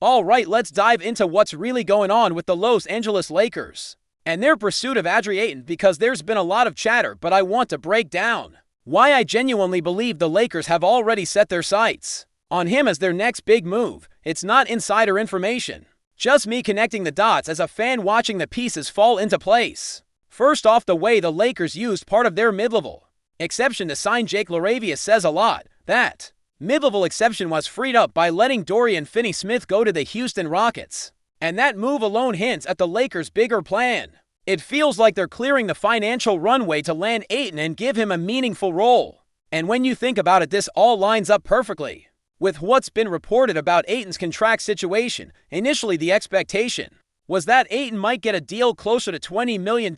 Alright, let's dive into what's really going on with the Los Angeles Lakers and their pursuit of Aton, because there's been a lot of chatter, but I want to break down why I genuinely believe the Lakers have already set their sights on him as their next big move. It's not insider information, just me connecting the dots as a fan watching the pieces fall into place. First off, the way the Lakers used part of their mid-level exception to sign Jake LaRavia says a lot. That mid-level exception was freed up by letting Dorian Finney-Smith go to the Houston Rockets, and that move alone hints at the Lakers' bigger plan. It feels like they're clearing the financial runway to land Aton and give him a meaningful role. And when you think about it, this all lines up perfectly with what's been reported about Aton's contract situation. Initially, the expectation was that Aton might get a deal closer to $20 million,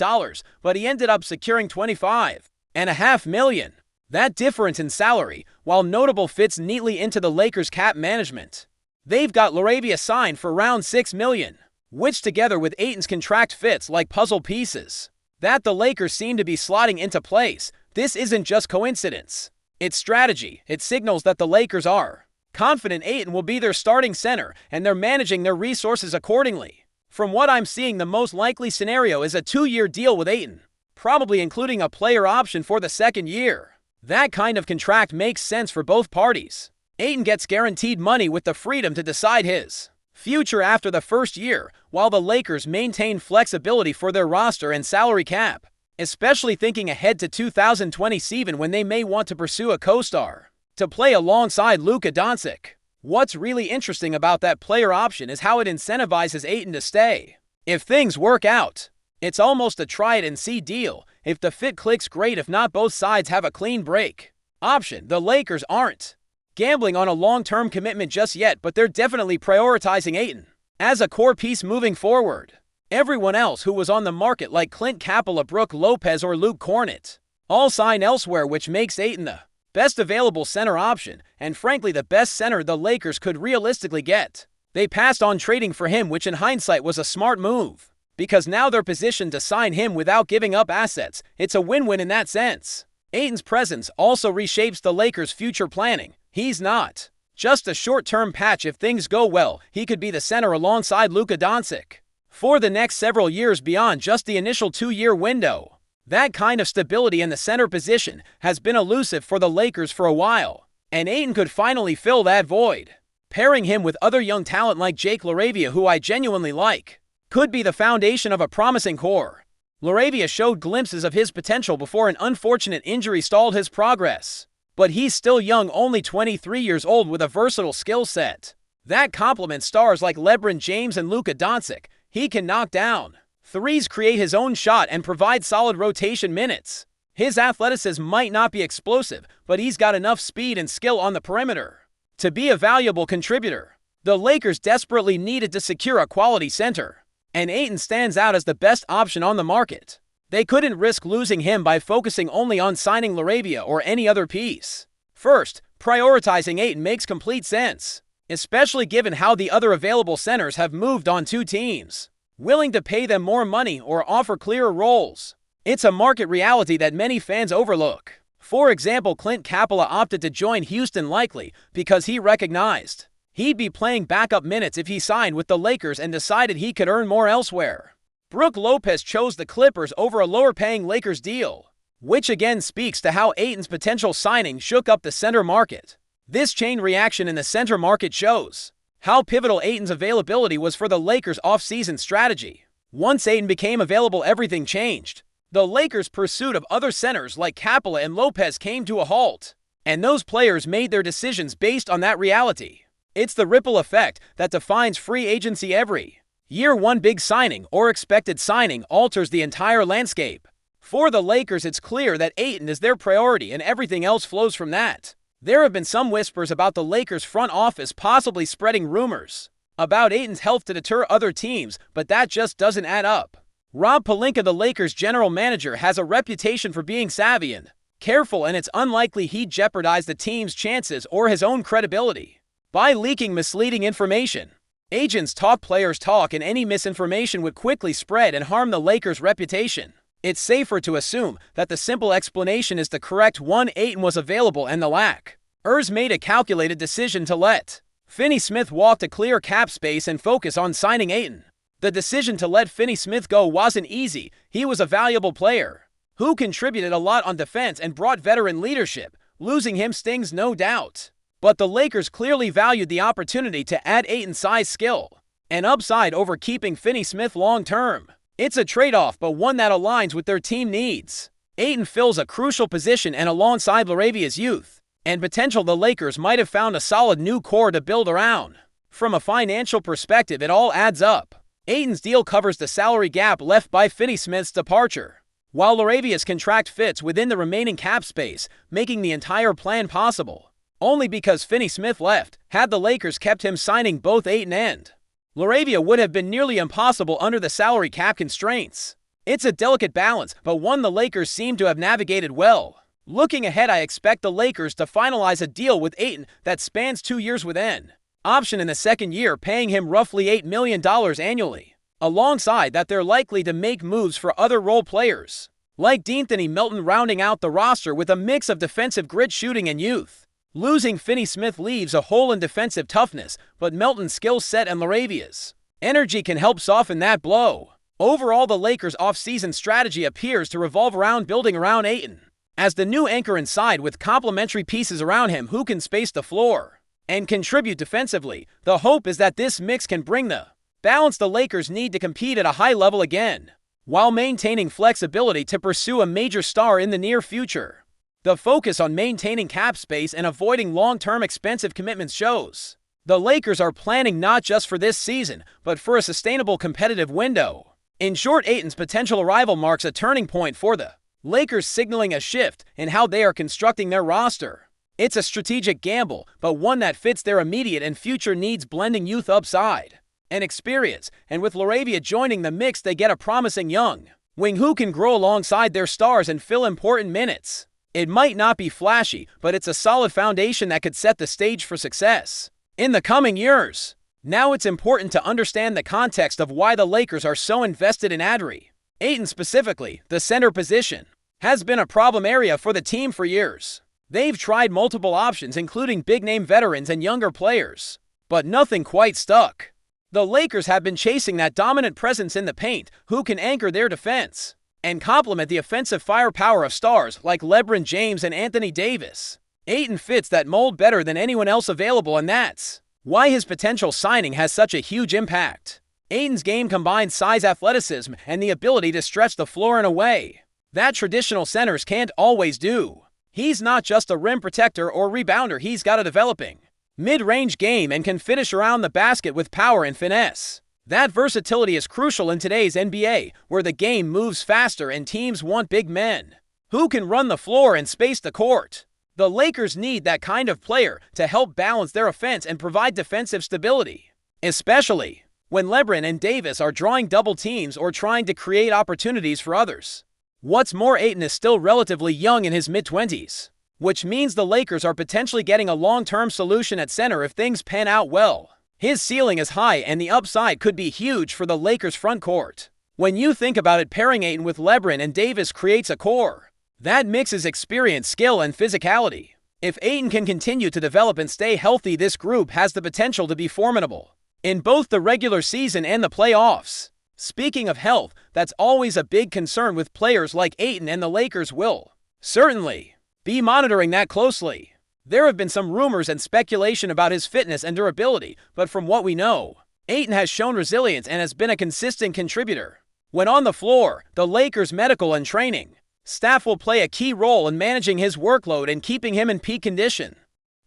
but he ended up securing $25.5 million. That difference in salary, while notable, fits neatly into the Lakers' cap management. They've got LaRavia signed for around $6 million, which together with Aton's contract fits like puzzle pieces that the Lakers seem to be slotting into place. This isn't just coincidence. It's strategy. It signals that the Lakers are confident Aton will be their starting center, and they're managing their resources accordingly. From what I'm seeing, the most likely scenario is a 2-year deal with Aton, probably including a player option for the second year. That kind of contract makes sense for both parties. Aton gets guaranteed money with the freedom to decide his future after the first year, while the Lakers maintain flexibility for their roster and salary cap, especially thinking ahead to 2020 season when they may want to pursue a co-star to play alongside Luka Doncic. What's really interesting about that player option is how it incentivizes Aton to stay. If things work out, it's almost a try-it-and-see deal. If the fit clicks, great. If not, both sides have a clean break option. The Lakers aren't gambling on a long-term commitment just yet, but they're definitely prioritizing Aton as a core piece moving forward. Everyone else who was on the market, like Clint Capela, Brook Lopez, or Luke Kornet, all sign elsewhere, which makes Aton the best available center option, and frankly the best center the Lakers could realistically get. They passed on trading for him, which in hindsight was a smart move, because now they're positioned to sign him without giving up assets. It's a win-win in that sense. Aton's presence also reshapes the Lakers' future planning. He's not just a short-term patch. If things go well, he could be the center alongside Luka Doncic for the next several years beyond just the initial 2-year window. That kind of stability in the center position has been elusive for the Lakers for a while, and Aton could finally fill that void. Pairing him with other young talent like Jake LaRavia, who I genuinely like, could be the foundation of a promising core. LaRavia showed glimpses of his potential before an unfortunate injury stalled his progress, but he's still young, only 23 years old, with a versatile skill set that complements stars like LeBron James and Luka Doncic. He can knock down threes, create his own shot, and provide solid rotation minutes. His athleticism might not be explosive, but he's got enough speed and skill on the perimeter to be a valuable contributor. The Lakers desperately needed to secure a quality center, and Aton stands out as the best option on the market. They couldn't risk losing him by focusing only on signing LaRavia or any other piece. First, prioritizing Aton makes complete sense, especially given how the other available centers have moved on to teams willing to pay them more money or offer clearer roles. It's a market reality that many fans overlook. For example, Clint Capela opted to join Houston likely because he recognized he'd be playing backup minutes if he signed with the Lakers and decided he could earn more elsewhere. Brook Lopez chose the Clippers over a lower-paying Lakers deal, which again speaks to how Aton's potential signing shook up the center market. This chain reaction in the center market shows how pivotal Aton's availability was for the Lakers' off-season strategy. Once Aton became available, everything changed. The Lakers' pursuit of other centers like Capela and Lopez came to a halt, and those players made their decisions based on that reality. It's the ripple effect that defines free agency. Every year, one big signing or expected signing alters the entire landscape. For the Lakers, it's clear that Aton is their priority, and everything else flows from that. There have been some whispers about the Lakers' front office possibly spreading rumors about Aton's health to deter other teams, but that just doesn't add up. Rob Pelinka, the Lakers' general manager, has a reputation for being savvy and careful, and it's unlikely he'd jeopardize the team's chances or his own credibility by leaking misleading information. Agents talk, players talk, and any misinformation would quickly spread and harm the Lakers' reputation. It's safer to assume that the simple explanation is the correct one. Aton was available, and the LAKERS made a calculated decision to let Finney-Smith walked a clear cap space and focused on signing Aton. The decision to let Finney-Smith go wasn't easy. He was a valuable player who contributed a lot on defense and brought veteran leadership. Losing him stings, no doubt. But the Lakers clearly valued the opportunity to add Aton's size, skill, and upside over keeping Finney-Smith long-term. It's a trade-off, but one that aligns with their team needs. Aton fills a crucial position, and alongside LaRavia's youth and potential, the Lakers might have found a solid new core to build around. From a financial perspective, it all adds up. Aton's deal covers the salary gap left by Finney-Smith's departure, while LaRavia's contract fits within the remaining cap space, making the entire plan possible. Only because Finney-Smith left, had the Lakers kept him, signing both Aton and LaRavia would have been nearly impossible under the salary cap constraints. It's a delicate balance, but one the Lakers seem to have navigated well. Looking ahead, I expect the Lakers to finalize a deal with Aton that spans 2 years with an option in the second year, paying him roughly $8 million annually. Alongside that, they're likely to make moves for other role players, like D'Anthony Melton, rounding out the roster with a mix of defensive grit, shooting, and youth. Losing Finney-Smith leaves a hole in defensive toughness, but Melton's skill set and LaRavia's energy can help soften that blow. Overall, the Lakers' offseason strategy appears to revolve around building around Aton as the new anchor inside, with complementary pieces around him who can space the floor and contribute defensively. The hope is that this mix can bring the balance the Lakers need to compete at a high level again, while maintaining flexibility to pursue a major star in the near future. The focus on maintaining cap space and avoiding long-term expensive commitments shows the Lakers are planning not just for this season, but for a sustainable competitive window. In short, Aton's potential arrival marks a turning point for the Lakers, signaling a shift in how they are constructing their roster. It's a strategic gamble, but one that fits their immediate and future needs, blending youth, upside, and experience. And with LaRavia joining the mix, they get a promising young wing who can grow alongside their stars and fill important minutes. It might not be flashy, but it's a solid foundation that could set the stage for success in the coming years. Now, it's important to understand the context of why the Lakers are so invested in Aton specifically. The center position has been a problem area for the team for years. They've tried multiple options, including big-name veterans and younger players, but nothing quite stuck. The Lakers have been chasing that dominant presence in the paint who can anchor their defense and complement the offensive firepower of stars like LeBron James and Anthony Davis. Aton fits that mold better than anyone else available, and that's why his potential signing has such a huge impact. Aton's game combines size, athleticism, and the ability to stretch the floor in a way that traditional centers can't always do. He's not just a rim protector or rebounder, he's got a developing mid-range game and can finish around the basket with power and finesse. That versatility is crucial in today's NBA, where the game moves faster and teams want big men who can run the floor and space the court. The Lakers need that kind of player to help balance their offense and provide defensive stability, especially when LeBron and Davis are drawing double teams or trying to create opportunities for others. What's more, Aton is still relatively young, in his mid-20s, which means the Lakers are potentially getting a long-term solution at center if things pan out well. His ceiling is high, and the upside could be huge for the Lakers' front court. When you think about it, pairing Aton with LeBron and Davis creates a core that mixes experience, skill, and physicality. If Aton can continue to develop and stay healthy, this group has the potential to be formidable in both the regular season and the playoffs. Speaking of health, that's always a big concern with players like Aton, and the Lakers will certainly be monitoring that closely. There have been some rumors and speculation about his fitness and durability, but from what we know, Aton has shown resilience and has been a consistent contributor. When on the floor, the Lakers' medical and training staff will play a key role in managing his workload and keeping him in peak condition.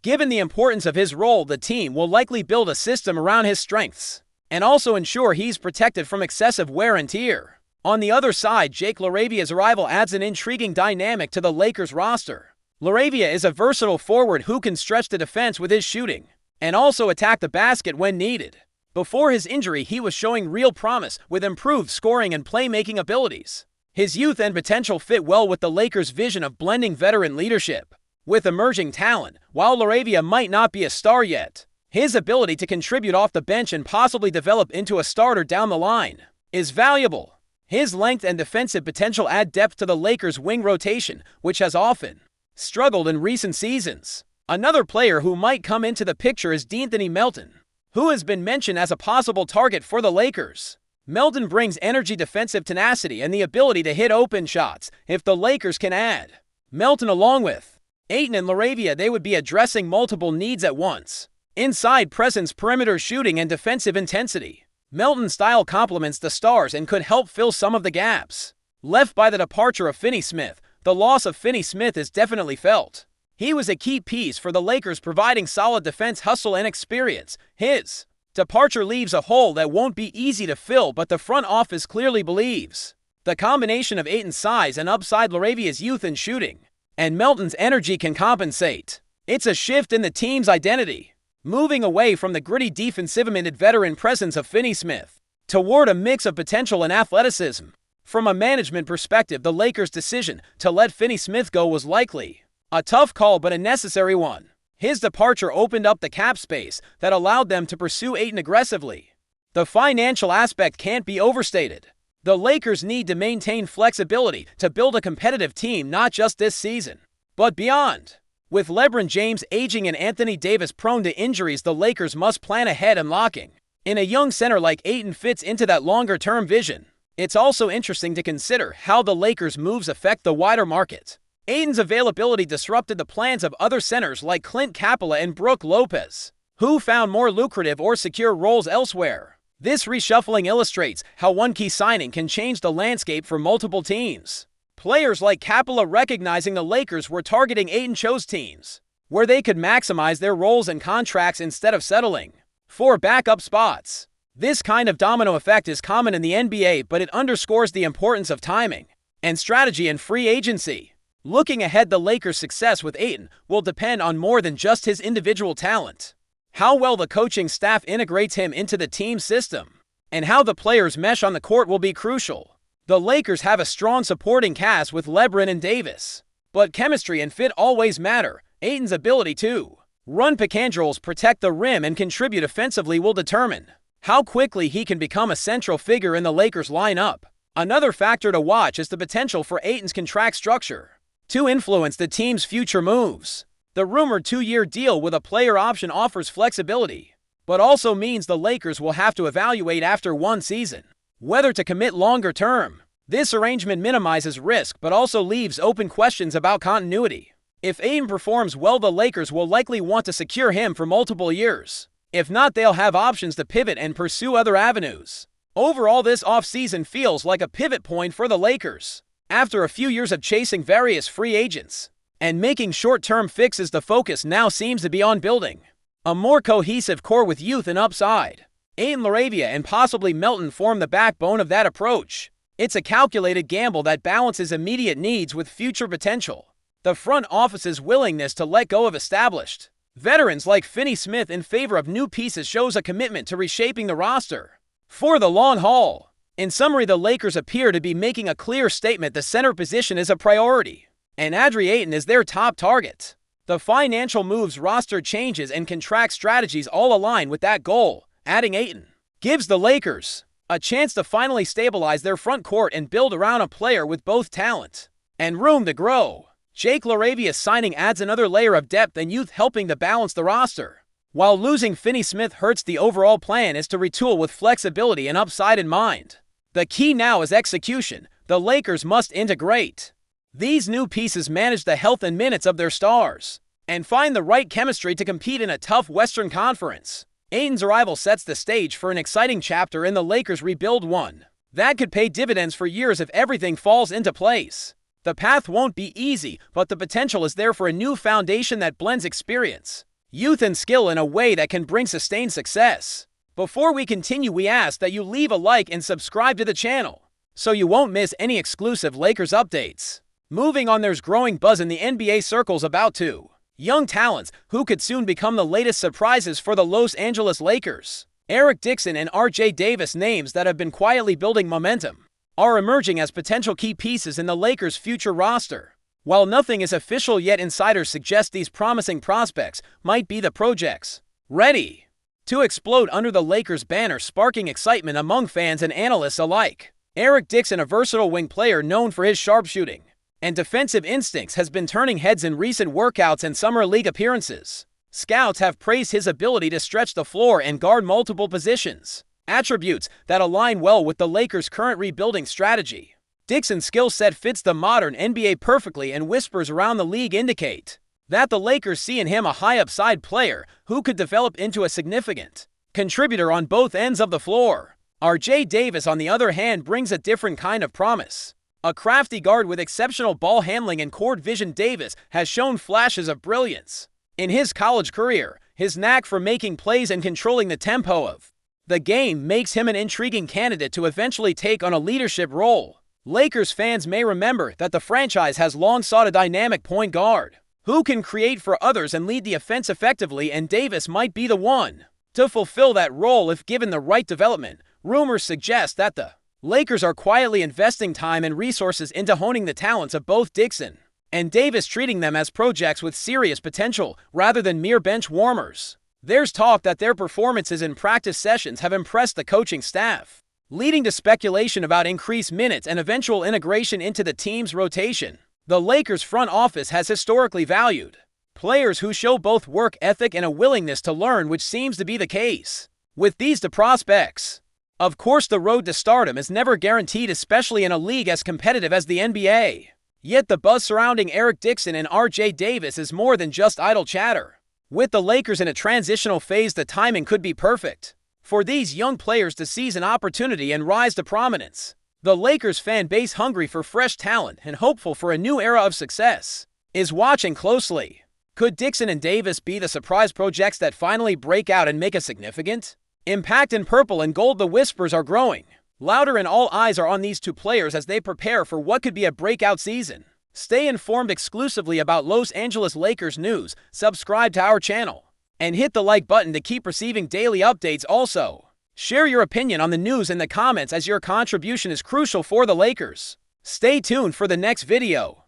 Given the importance of his role, the team will likely build a system around his strengths and also ensure he's protected from excessive wear and tear. On the other side, Jake LaRavia's arrival adds an intriguing dynamic to the Lakers roster. LaRavia is a versatile forward who can stretch the defense with his shooting and also attack the basket when needed. Before his injury, he was showing real promise with improved scoring and playmaking abilities. His youth and potential fit well with the Lakers' vision of blending veteran leadership with emerging talent. While LaRavia might not be a star yet, his ability to contribute off the bench and possibly develop into a starter down the line is valuable. His length and defensive potential add depth to the Lakers' wing rotation, which has often struggled in recent seasons. Another player who might come into the picture is De'Anthony Melton, who has been mentioned as a possible target for the Lakers. Melton brings energy, defensive tenacity, and the ability to hit open shots if the Lakers can add Melton along with Aton and LaRavia. They would be addressing multiple needs at once: inside presence, perimeter shooting, and defensive intensity. Melton's style complements the Stars and could help fill some of the gaps left by the departure of Finney Smith. The loss of Finney Smith is definitely felt. He was a key piece for the Lakers, providing solid defense, hustle, and experience. His departure leaves a hole that won't be easy to fill, but the front office clearly believes the combination of Aton's size and upside, LaRavia's youth and shooting, and Melton's energy can compensate. It's a shift in the team's identity, moving away from the gritty, defensive-minded veteran presence of Finney Smith toward a mix of potential and athleticism. From a management perspective, the Lakers' decision to let Finney Smith go was likely a tough call, but a necessary one. His departure opened up the cap space that allowed them to pursue Aton aggressively. The financial aspect can't be overstated. The Lakers need to maintain flexibility to build a competitive team, not just this season, but beyond. With LeBron James aging and Anthony Davis prone to injuries, the Lakers must plan ahead, and locking in a young center like Aton fits into that longer-term vision. It's also interesting to consider how the Lakers' moves affect the wider market. Aton's availability disrupted the plans of other centers like Clint Capela and Brook Lopez, who found more lucrative or secure roles elsewhere. This reshuffling illustrates how one key signing can change the landscape for multiple teams. Players like Capela, recognizing the Lakers were targeting Aton, chose teams where they could maximize their roles and contracts instead of settling for backup spots. This kind of domino effect is common in the NBA, but it underscores the importance of timing and strategy in free agency. Looking ahead, the Lakers' success with Aton will depend on more than just his individual talent. How well the coaching staff integrates him into the team system and how the players mesh on the court will be crucial. The Lakers have a strong supporting cast with LeBron and Davis, but chemistry and fit always matter. Aton's ability to run pick and rolls, protect the rim, and contribute offensively will determine how quickly he can become a central figure in the Lakers lineup. Another factor to watch is the potential for Aton's contract structure to influence the team's future moves. The rumored 2-year deal with a player option offers flexibility, but also means the Lakers will have to evaluate after one season whether to commit longer term. This arrangement minimizes risk but also leaves open questions about continuity. If Aton performs well, the Lakers will likely want to secure him for multiple years. If not, they'll have options to pivot and pursue other avenues. Overall, this offseason feels like a pivot point for the Lakers. After a few years of chasing various free agents and making short-term fixes, the focus now seems to be on building a more cohesive core with youth and upside. Aton, LaRavia, and possibly Melton form the backbone of that approach. It's a calculated gamble that balances immediate needs with future potential. The front office's willingness to let go of established veterans like Finney Smith in favor of new pieces shows a commitment to reshaping the roster for the long haul. In summary, the Lakers appear to be making a clear statement: the center position is a priority, and Adri Aton is their top target. The financial moves, roster changes, and contract strategies all align with that goal. Adding Aton gives the Lakers a chance to finally stabilize their front court and build around a player with both talent and room to grow. Jake LaRavia's signing adds another layer of depth and youth, helping to balance the roster. While losing Finney Smith hurts, the overall plan is to retool with flexibility and upside in mind. The key now is execution. The Lakers must integrate these new pieces, manage the health and minutes of their stars, and find the right chemistry to compete in a tough Western Conference. Aton's arrival sets the stage for an exciting chapter in the Lakers' rebuild, one that could pay dividends for years if everything falls into place. The path won't be easy, but the potential is there for a new foundation that blends experience, youth, and skill in a way that can bring sustained success. Before we continue, we ask that you leave a like and subscribe to the channel so you won't miss any exclusive Lakers updates. Moving on, there's growing buzz in the NBA circles about two young talents who could soon become the latest surprises for the Los Angeles Lakers. Eric DIXON and RJ Davis, names that have been quietly building momentum, are emerging as potential key pieces in the Lakers' future roster. While nothing is official yet, insiders suggest these promising prospects might be the projects ready to explode under the Lakers banner, sparking excitement among fans and analysts alike. Eric DIXON, a versatile wing player known for his sharpshooting and defensive instincts has been turning heads in recent workouts and summer league appearances. Scouts have praised his ability to stretch the floor and guard multiple positions, attributes that align well with the Lakers' current rebuilding strategy. DIXON's skill set fits the modern NBA perfectly, and whispers around the league indicate that the Lakers see in him a high-upside player who could develop into a significant contributor on both ends of the floor. R.J. Davis, on the other hand, brings a different kind of promise. A crafty guard with exceptional ball handling and court vision, Davis has shown flashes of brilliance in his college career. His knack for making plays and controlling the tempo of the game makes him an intriguing candidate to eventually take on a leadership role. Lakers fans may remember that the franchise has long sought a dynamic point guard who can create for others and lead the offense effectively, and Davis might be the one to fulfill that role if given the right development. Rumors suggest that the Lakers are quietly investing time and resources into honing the talents of both DIXON and Davis, treating them as projects with serious potential rather than mere bench warmers. There's talk that their performances in practice sessions have impressed the coaching staff, leading to speculation about increased minutes and eventual integration into the team's rotation. The Lakers front office has historically valued players who show both work ethic and a willingness to learn, which seems to be the case with these two prospects. Of course, the road to stardom is never guaranteed, especially in a league as competitive as the NBA. Yet the buzz surrounding Eric Dixon and R.J. Davis is more than just idle chatter. With the Lakers in a transitional phase, the timing could be perfect for these young players to seize an opportunity and rise to prominence. The Lakers fan base, hungry for fresh talent and hopeful for a new era of success, is watching closely. Could Dixon and Davis be the surprise projects that finally break out and make a significant impact in purple and gold? The whispers are growing louder, and all eyes are on these two players as they prepare for what could be a breakout season. Stay informed exclusively about Los Angeles Lakers news, subscribe to our channel, and hit the like button to keep receiving daily updates. Also, share your opinion on the news in the comments, as your contribution is crucial for the Lakers. Stay tuned for the next video.